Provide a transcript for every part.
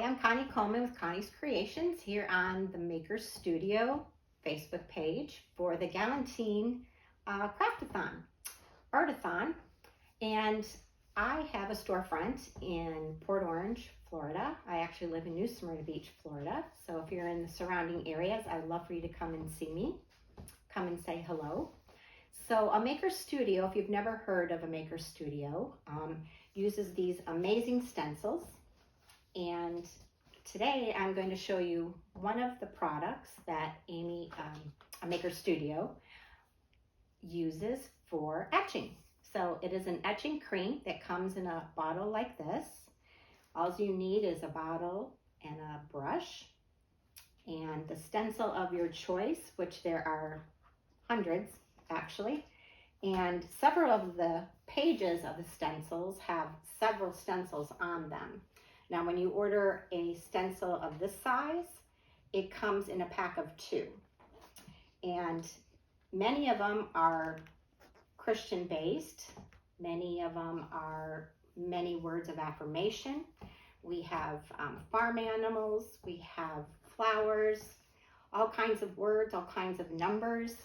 I'm Connie Coleman with Connie's Creations here on the Maker Studio Facebook page for the Galentine Craftathon, Artathon. And I have a storefront in Port Orange, Florida. I actually live in New Smyrna Beach, Florida. So if you're in the surrounding areas, I'd love for you to come and see me. Come and say hello. So a Maker Studio, if you've never heard of a Maker Studio, uses these amazing stencils. And today I'm going to show you one of the products that Amy, a Maker Studio, uses for etching. So it is an etching cream that comes in a bottle like this. All you need is a bottle and a brush and the stencil of your choice, which there are hundreds actually. And several of the pages of the stencils have several stencils on them. Now, when you order a stencil of this size, it comes in a pack of 2. And many of them are Christian-based. Many of them are many words of affirmation. We have farm animals. We have flowers, all kinds of words, all kinds of numbers,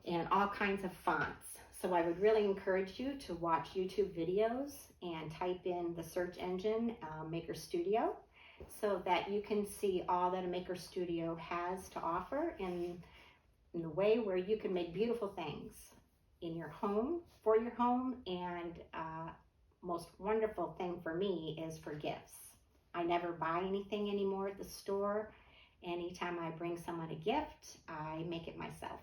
and all kinds of fonts. So I would really encourage you to watch YouTube videos and type in the search engine Maker Studio so that you can see all that a Maker Studio has to offer in the way where you can make beautiful things in your home, for your home, and most wonderful thing for me is for gifts. I never buy anything anymore at the store. Anytime I bring someone a gift, I make it myself.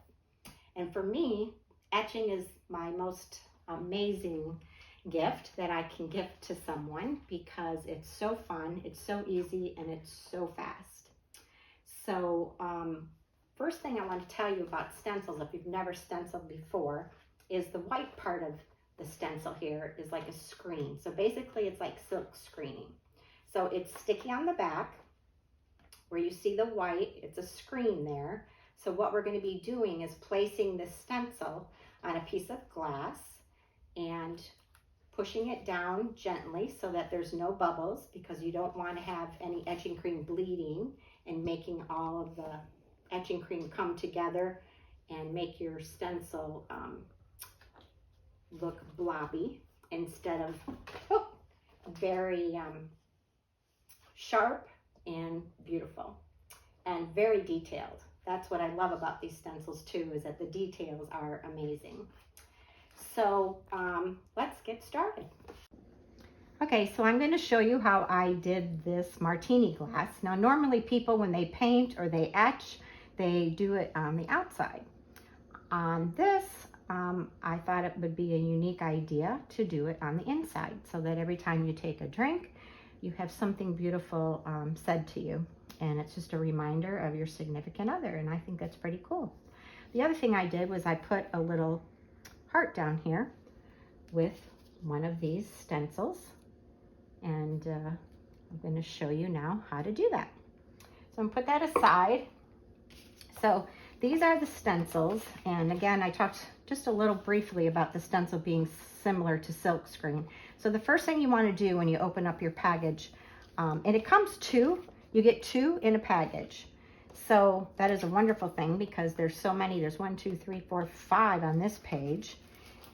And for me, etching is my most amazing gift that I can gift to someone because it's so fun, it's so easy, and it's so fast. So first thing I want to tell you about stencils, if you've never stenciled before, is the white part of the stencil here is like a screen. So basically it's like silk screening. So it's sticky on the back where you see the white, it's a screen there. So what we're going to be doing is placing the stencil on a piece of glass and pushing it down gently so that there's no bubbles, because you don't want to have any etching cream bleeding and making all of the etching cream come together and make your stencil look blobby instead of very sharp and beautiful and very detailed. That's what I love about these stencils too, is that the details are amazing. So let's get started. Okay, so I'm going to show you how I did this martini glass. Now normally people, when they paint or they etch, they do it on the outside. On this, I thought it would be a unique idea to do it on the inside so that every time you take a drink, you have something beautiful said to you. And it's just a reminder of your significant other, and I think that's pretty cool. The other thing I did was I put a little heart down here with one of these stencils, and I'm going to show you now how to do that. So I'm going to put that aside. So these are the stencils, and again, I talked just a little briefly about the stencil being similar to silk screen. So the first thing you want to do when you open up your package, and it comes 2, you get 2 in a package. So that is a wonderful thing because there's so many. There's 1, 2, 3, 4, 5 on this page.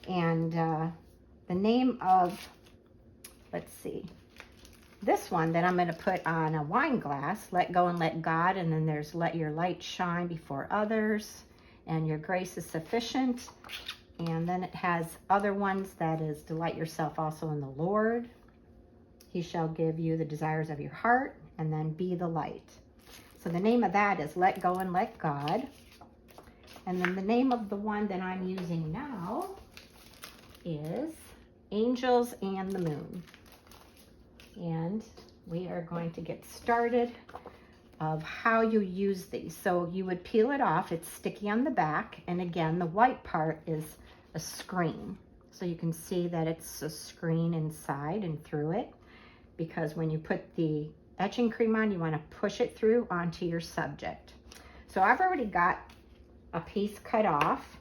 And the name of, let's see, this one that I'm going to put on a wine glass, Let Go and Let God. And then there's Let Your Light Shine Before Others, and Your Grace is Sufficient. And then it has other ones that is Delight Yourself Also in the Lord. He shall give you the desires of your heart, and then Be the Light. So the name of that is Let Go and Let God. And then the name of the one that I'm using now is Angels and the Moon. And we are going to get started of how you use these. So you would peel it off. It's sticky on the back. And again, the white part is a screen. So you can see that it's a screen inside and through it, because when you put the etching cream on, you want to push it through onto your subject. So I've already got a piece cut off,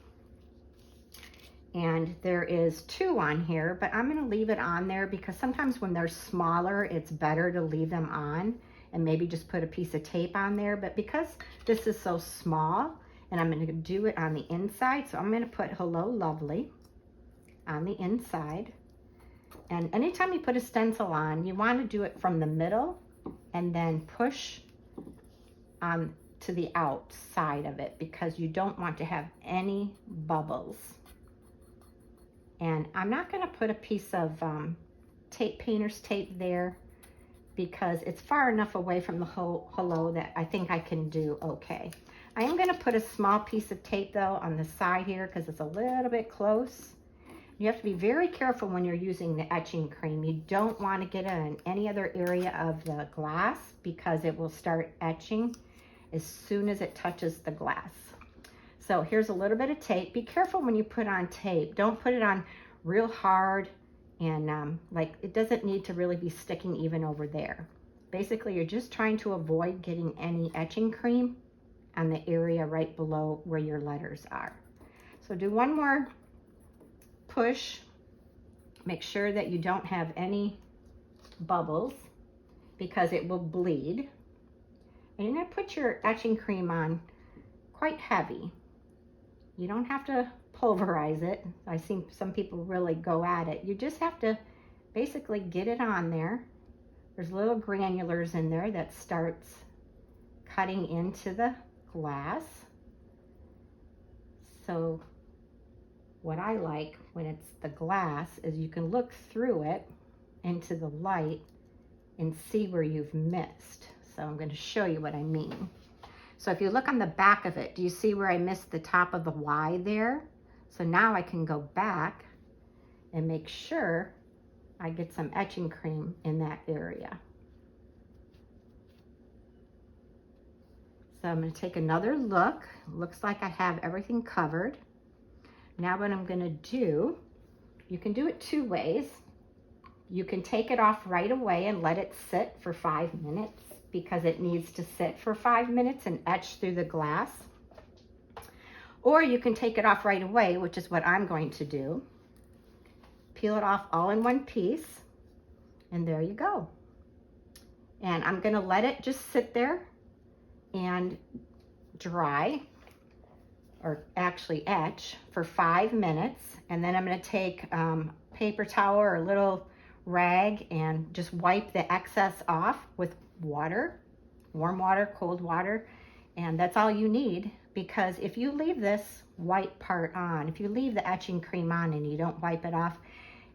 and there is 2 on here, but I'm going to leave it on there because sometimes when they're smaller, it's better to leave them on and maybe just put a piece of tape on there. But because this is so small, and I'm going to do it on the inside, so I'm going to put Hello Lovely on the inside. And anytime you put a stencil on, you want to do it from the middle and then push on to the outside of it, because you don't want to have any bubbles. And I'm not going to put a piece of tape, painter's tape there, because it's far enough away from the hello that I think I can do okay. I am going to put a small piece of tape though on the side here because it's a little bit close. You have to be very careful when you're using the etching cream. You don't want to get it in any other area of the glass, because it will start etching as soon as it touches the glass. So here's a little bit of tape. Be careful when you put on tape. Don't put it on real hard, and like it doesn't need to really be sticking even over there. Basically, you're just trying to avoid getting any etching cream on the area right below where your letters are. So do one more push. Make sure that you don't have any bubbles, because it will bleed. And you're going to put your etching cream on quite heavy. You don't have to pulverize it. I've seen some people really go at it. You just have to basically get it on there. There's little granulars in there that starts cutting into the glass. So what I like when it's the glass is you can look through it into the light and see where you've missed. So I'm going to show you what I mean. So if you look on the back of it, do you see where I missed the top of the Y there? So now I can go back and make sure I get some etching cream in that area. So I'm going to take another look. Looks like I have everything covered. Now what I'm going to do, you can do it two ways. You can take it off right away and let it sit for 5 minutes, because it needs to sit for 5 minutes and etch through the glass. Or you can take it off right away, which is what I'm going to do. Peel it off all in one piece, and there you go. And I'm going to let it just sit there and dry, or actually etch, for 5 minutes. And then I'm going to take paper towel or a little rag and just wipe the excess off with water, warm water, cold water. And that's all you need, because if you leave this white part on, if you leave the etching cream on and you don't wipe it off,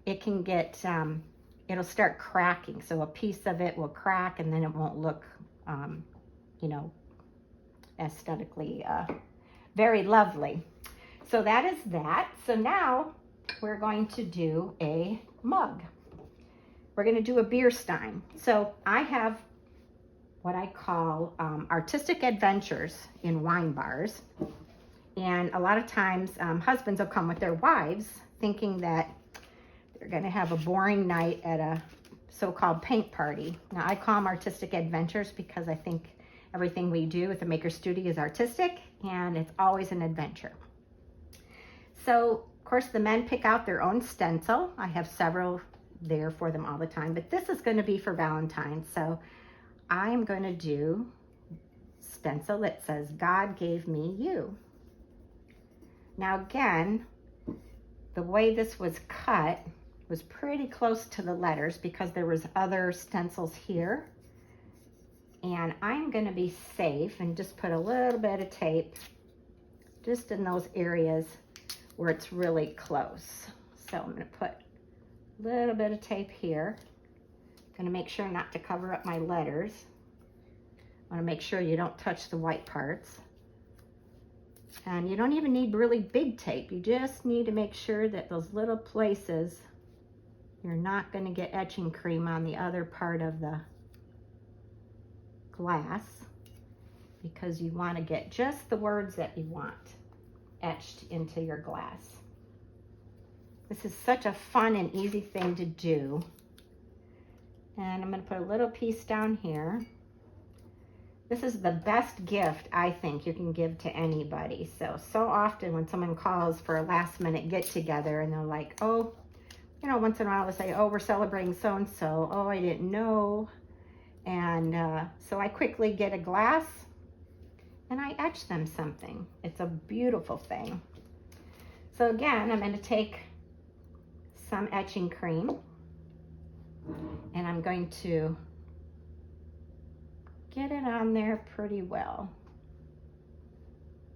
it can get, it'll start cracking. So a piece of it will crack, and then it won't look, you know, aesthetically very lovely. So that is that. So now we're going to do a mug. We're going to do a beer stein. So I have what I call artistic adventures in wine bars. And a lot of times husbands will come with their wives thinking that they're going to have a boring night at a so-called paint party. Now I call them artistic adventures because I think everything we do at the Maker Studio is artistic, and it's always an adventure. So of course the men pick out their own stencil. I have several there for them all the time, but this is going to be for Valentine's. So I am going to do stencil that says, God gave me you. Now again, the way this was cut was pretty close to the letters because there was other stencils here. And I'm going to be safe and just put a little bit of tape just in those areas where it's really close. So I'm going to put a little bit of tape here. I'm going to make sure not to cover up my letters. I want to make sure you don't touch the white parts. And you don't even need really big tape. You just need to make sure that those little places, you're not going to get etching cream on the other part of the glass, because you want to get just the words that you want etched into your glass. This is such a fun and easy thing to do. And I'm going to put a little piece down here. This is the best gift I think you can give to anybody. So often when someone calls for a last minute get together and they're like, oh, you know, once in a while they say, oh, we're celebrating so-and-so. Oh, I didn't know. And so I quickly get a glass and I etch them something. It's a beautiful thing. So again, I'm going to take some etching cream and I'm going to get it on there pretty well.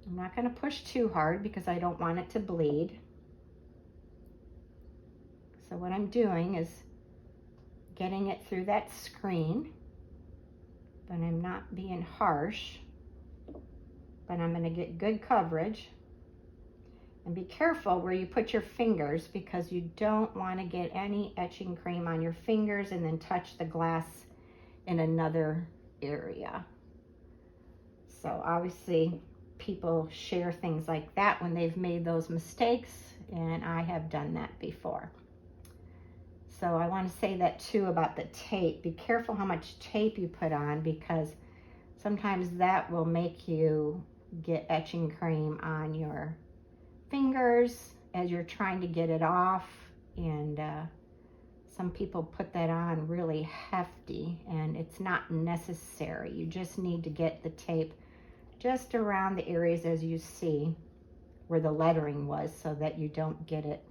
I'm not going to push too hard because I don't want it to bleed. So what I'm doing is getting it through that screen, but I'm not being harsh, but I'm going to get good coverage. And be careful where you put your fingers because you don't want to get any etching cream on your fingers and then touch the glass in another area. So obviously people share things like that when they've made those mistakes, and I have done that before. So I want to say that too about the tape. Be careful how much tape you put on because sometimes that will make you get etching cream on your fingers as you're trying to get it off, and some people put that on really hefty and it's not necessary. You just need to get the tape just around the areas as you see where the lettering was so that you don't get it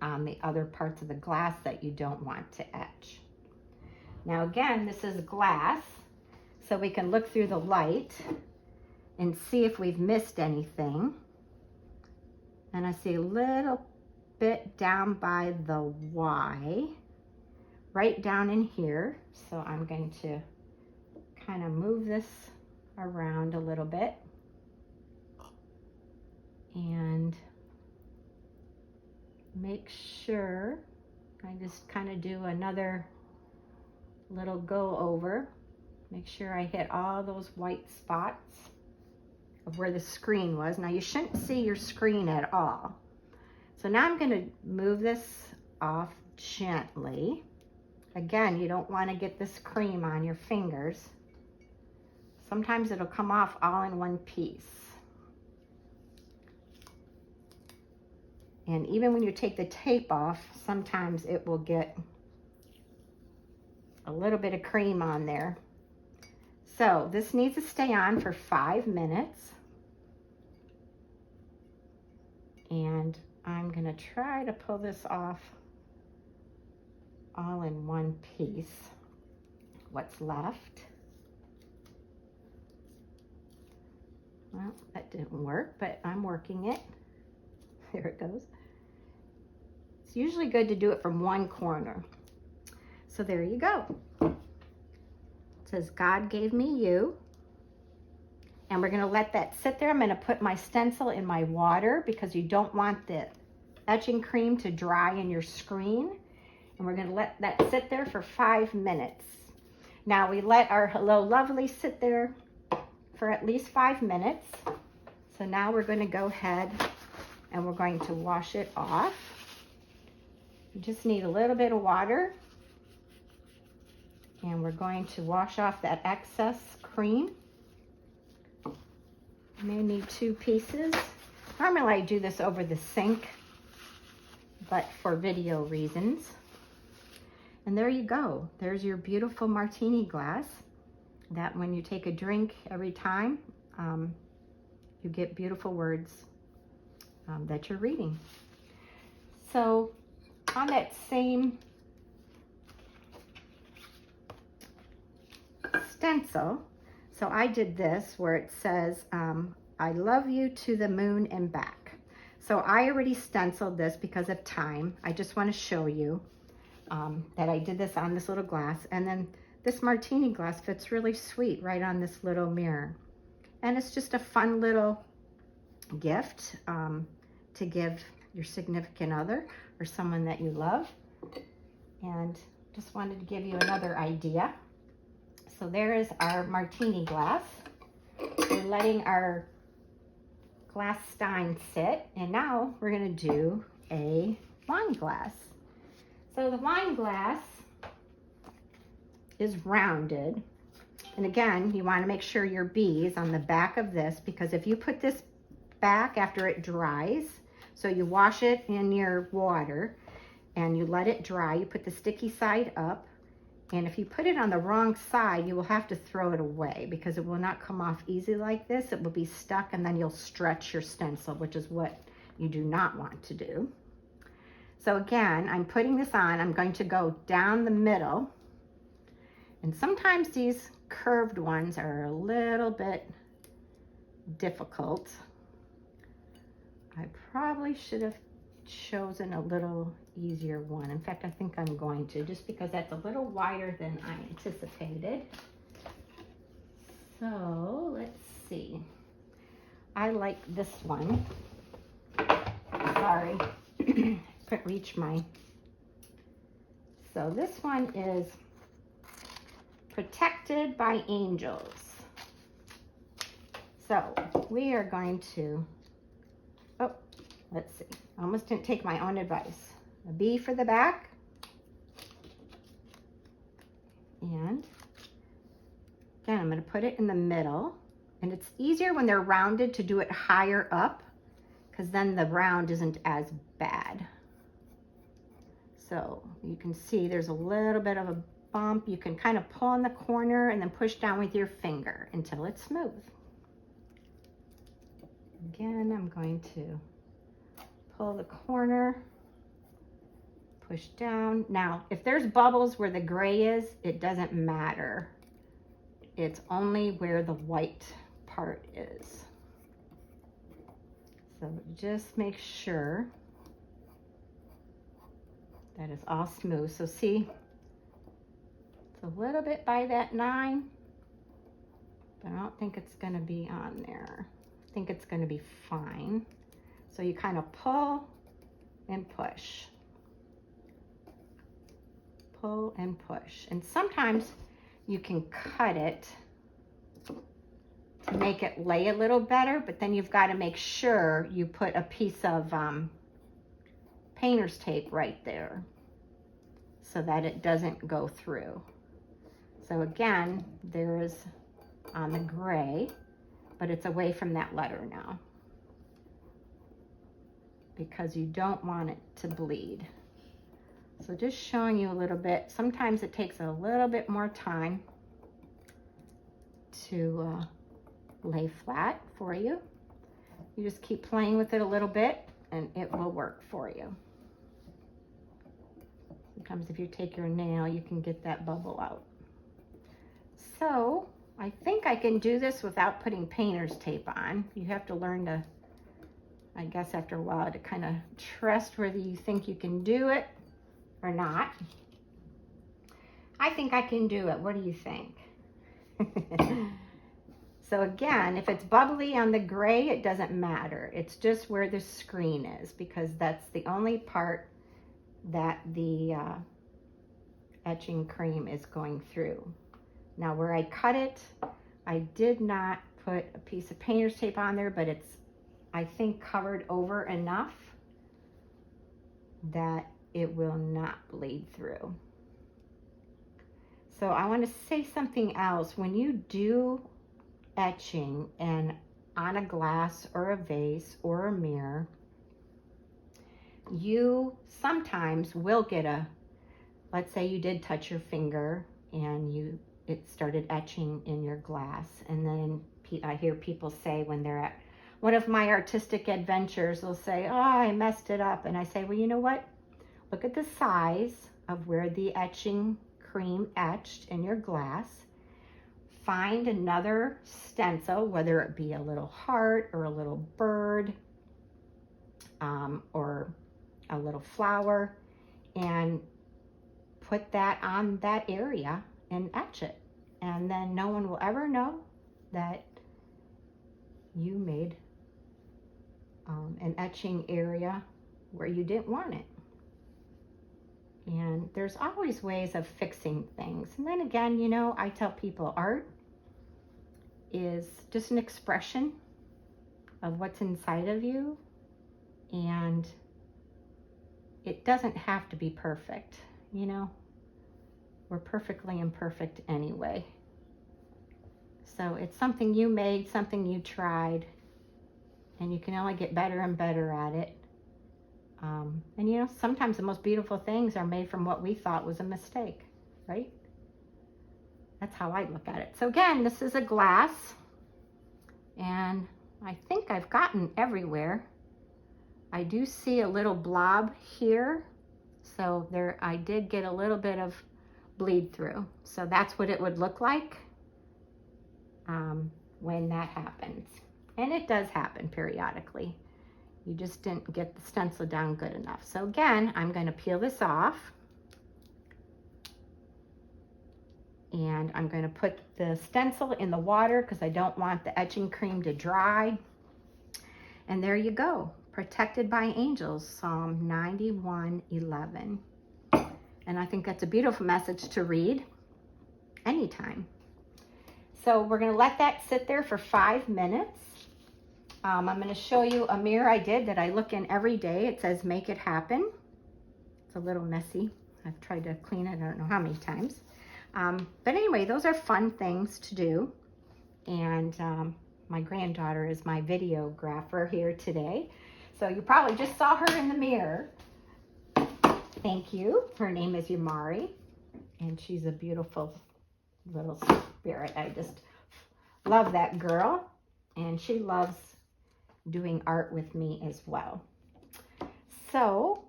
on the other parts of the glass that you don't want to etch. Now again, this is glass, so we can look through the light and see if we've missed anything. And I see a little bit down by the Y, right down in here. So I'm going to kind of move this around a little bit. And make sure I just kind of do another little go over. Make sure I hit all those white spots of where the screen was. Now you shouldn't see your screen at all. So now I'm going to move this off gently. Again, you don't want to get this cream on your fingers. Sometimes it'll come off all in one piece. And even when you take the tape off, sometimes it will get a little bit of cream on there. So this needs to stay on for 5 minutes. And I'm going to try to pull this off all in one piece, what's left. Well, that didn't work, but I'm working it. There it goes. It's usually good to do it from one corner. So there you go. It says, God gave me you. And we're going to let that sit there. I'm going to put my stencil in my water because you don't want the etching cream to dry in your screen. And we're going to let that sit there for 5 minutes. Now we let our Hello Lovely sit there for at least 5 minutes. So now we're going to go ahead and we're going to wash it off. You just need a little bit of water. And we're going to wash off that excess cream. You may need 2 pieces. Normally I do this over the sink, but for video reasons. And there you go. There's your beautiful martini glass that when you take a drink every time, you get beautiful words that you're reading. So on that same stencil, so I did this where it says, I love you to the moon and back. So I already stenciled this because of time. I just want to show you that I did this on this little glass. And then this martini glass fits really sweet right on this little mirror. And it's just a fun little gift to give your significant other or someone that you love. And just wanted to give you another idea. So there is our martini glass. We're letting our glass stein sit, and now we're going to do a wine glass. So the wine glass is rounded, and again, you want to make sure your B is on the back of this, because if you put this back after it dries, so you wash it in your water and you let it dry, you put the sticky side up, And if you put it on the wrong side, you will have to throw it away because it will not come off easy like this. It will be stuck and then you'll stretch your stencil, which is what you do not want to do. So again, I'm putting this on. I'm going to go down the middle. And sometimes these curved ones are a little bit difficult. I probably should have chosen a little easier one. In fact, I think I'm going to, just because that's a little wider than I anticipated. So let's see. I like this one. Sorry, couldn't reach my. So this one is Protected by Angels. So we are going to, oh, let's see. I almost didn't take my own advice. A B for the back. And again, I'm going to put it in the middle. And it's easier when they're rounded to do it higher up, because then the round isn't as bad. So you can see there's a little bit of a bump. You can kind of pull in the corner and then push down with your finger until it's smooth. Again, I'm going to pull the corner, push down. Now, if there's bubbles where the gray is, it doesn't matter. It's only where the white part is. So just make sure that is all smooth. So see, it's a little bit by that 9, but I don't think it's going to be on there. I think it's going to be fine. So you kind of pull and push. Pull and push. And sometimes you can cut it to make it lay a little better, but then you've got to make sure you put a piece of painter's tape right there so that it doesn't go through. So again, there is on the gray, but it's away from that letter now because you don't want it to bleed. So just showing you a little bit. Sometimes it takes a little bit more time to lay flat for you. You just keep playing with it a little bit and it will work for you. Sometimes if you take your nail, you can get that bubble out. So I think I can do this without putting painter's tape on. You have to learn to, I guess after a while, to kind of trust whether you think you can do it or not. I think I can do it. What do you think? So again, if it's bubbly on the gray, it doesn't matter. It's just where the screen is, because that's the only part that the etching cream is going through. Now where I cut it, I did not put a piece of painter's tape on there, but it's, I think, covered over enough that it will not bleed through. So I want to say something else. When you do etching and on a glass or a vase or a mirror, you sometimes will get a, let's say you did touch your finger and it started etching in your glass, and then I hear people say when they're at one of my artistic adventures, they'll say, oh, I messed it up. And I say, well, you know what? Look at the size of where the etching cream etched in your glass. Find another stencil, whether it be a little heart or a little bird or a little flower, and put that on that area and etch it. And then no one will ever know that you made an etching area where you didn't want it. And there's always ways of fixing things. And then again, you know, I tell people art is just an expression of what's inside of you, and it doesn't have to be perfect, you know. We're perfectly imperfect anyway. So it's something you made, something you tried, and you can only get better and better at it. And you know, sometimes the most beautiful things are made from what we thought was a mistake, right? That's how I look at it. So again, this is a glass, and I think I've gotten everywhere. I do see a little blob here. So there, I did get a little bit of bleed through. So that's what it would look like when that happens. And it does happen periodically. You just didn't get the stencil down good enough. So again, I'm going to peel this off. And I'm going to put the stencil in the water because I don't want the etching cream to dry. And there you go. Protected by Angels, Psalm 91:11. And I think that's a beautiful message to read anytime. So we're going to let that sit there for 5 minutes. I'm going to show you a mirror I did that I look in every day. It says Make It Happen. It's a little messy. I've tried to clean it I don't know how many times. But anyway, those are fun things to do. And my granddaughter is my videographer here today. So you probably just saw her in the mirror. Thank you. Her name is Yamari. And she's a beautiful little spirit. I just love that girl. And she loves doing art with me as well. So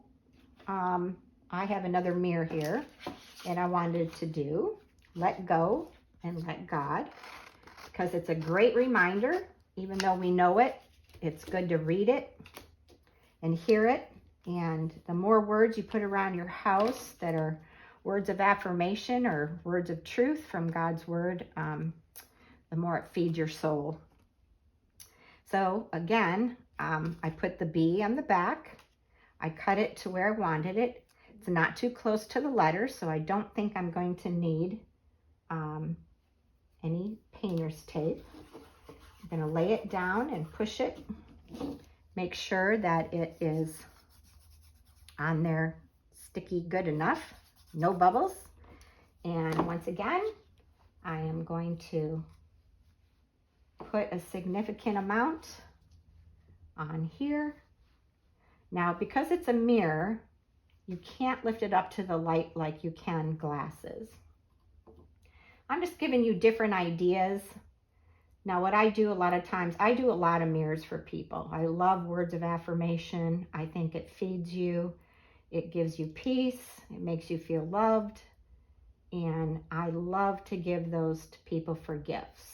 I have another mirror here. And I wanted to do Let Go and Let God, because it's a great reminder. Even though we know it, it's good to read it and hear it. And the more words you put around your house that are words of affirmation or words of truth from God's word, the more it feeds your soul. So again, I put the B on the back. I cut it to where I wanted it. It's not too close to the letters, so I don't think I'm going to need any painter's tape. I'm going to lay it down and push it. Make sure that it is on there sticky good enough, no bubbles. And once again, I am going to put a significant amount on here. Now, because it's a mirror, you can't lift it up to the light like you can glasses. I'm just giving you different ideas. Now, what I do a lot of times, I do a lot of mirrors for people. I love words of affirmation. I think it feeds you. It gives you peace. It makes you feel loved. And I love to give those to people for gifts.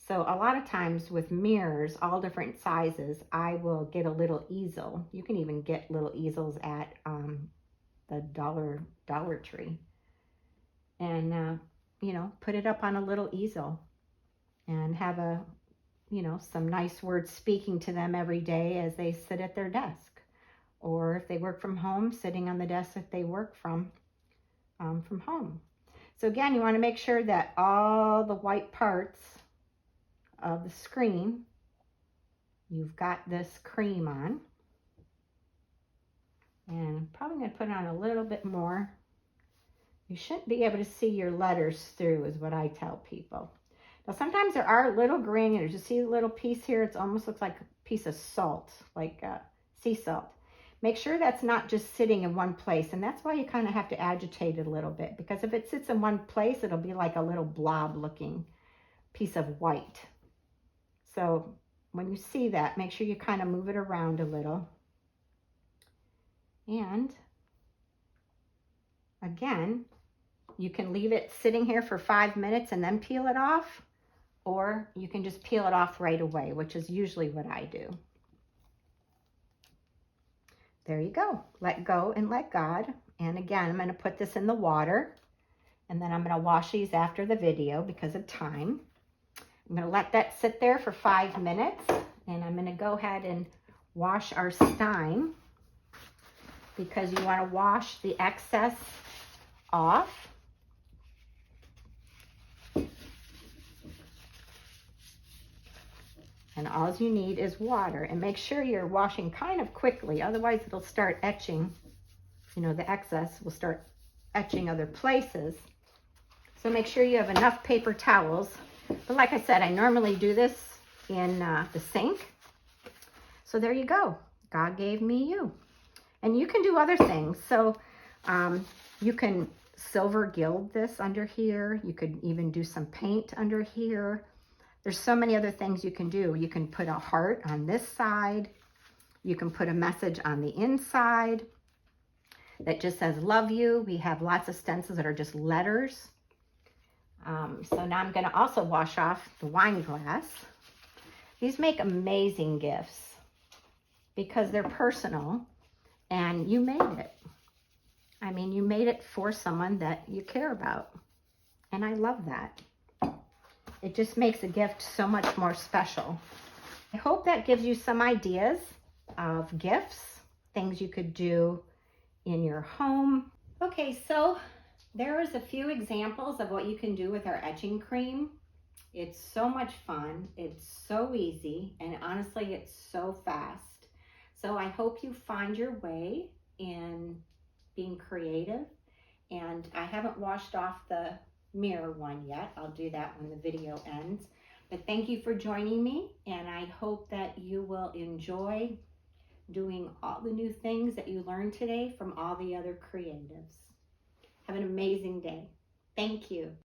So a lot of times with mirrors, all different sizes, I will get a little easel. You can even get little easels at the Dollar Tree. And, you know, put it up on a little easel and have a, you know, some nice words speaking to them every day as they sit at their desk. Or if they work from home, sitting on the desk that they work from home. So again, you want to make sure that all the white parts of the screen, you've got this cream on. And I'm probably going to put on a little bit more. You shouldn't be able to see your letters through, is what I tell people. Now, sometimes there are little granules. You see the little piece here? It almost looks like a piece of salt, like sea salt. Make sure that's not just sitting in one place. And that's why you kind of have to agitate it a little bit. Because if it sits in one place, it'll be like a little blob looking piece of white. So when you see that, make sure you kind of move it around a little. And again, you can leave it sitting here for 5 minutes and then peel it off. Or you can just peel it off right away, which is usually what I do. There you go. Let go and let God. And again, I'm going to put this in the water. And then I'm going to wash these after the video because of time. I'm going to let that sit there for 5 minutes. And I'm going to go ahead and wash our stein, because you want to wash the excess off. And all you need is water. And make sure you're washing kind of quickly, otherwise it'll start etching. You know, the excess will start etching other places. So make sure you have enough paper towels. But like I said, I normally do this in the sink. So there you go. God gave me you. And you can do other things. So you can silver gild this under here. You could even do some paint under here. There's so many other things you can do. You can put a heart on this side. You can put a message on the inside that just says love you. We have lots of stencils that are just letters. So now I'm going to also wash off the wine glass. These make amazing gifts because they're personal and you made it. I mean, you made it for someone that you care about. And I love that. It just makes a gift so much more special. I hope that gives you some ideas of gifts, things you could do in your home. Okay, so there is a few examples of what you can do with our etching cream. It's so much fun. It's so easy. And honestly, it's so fast. So I hope you find your way in being creative. And I haven't washed off the mirror one yet. I'll do that when the video ends. But thank you for joining me, and I hope that you will enjoy doing all the new things that you learned today from all the other creatives. Have an amazing day. Thank you.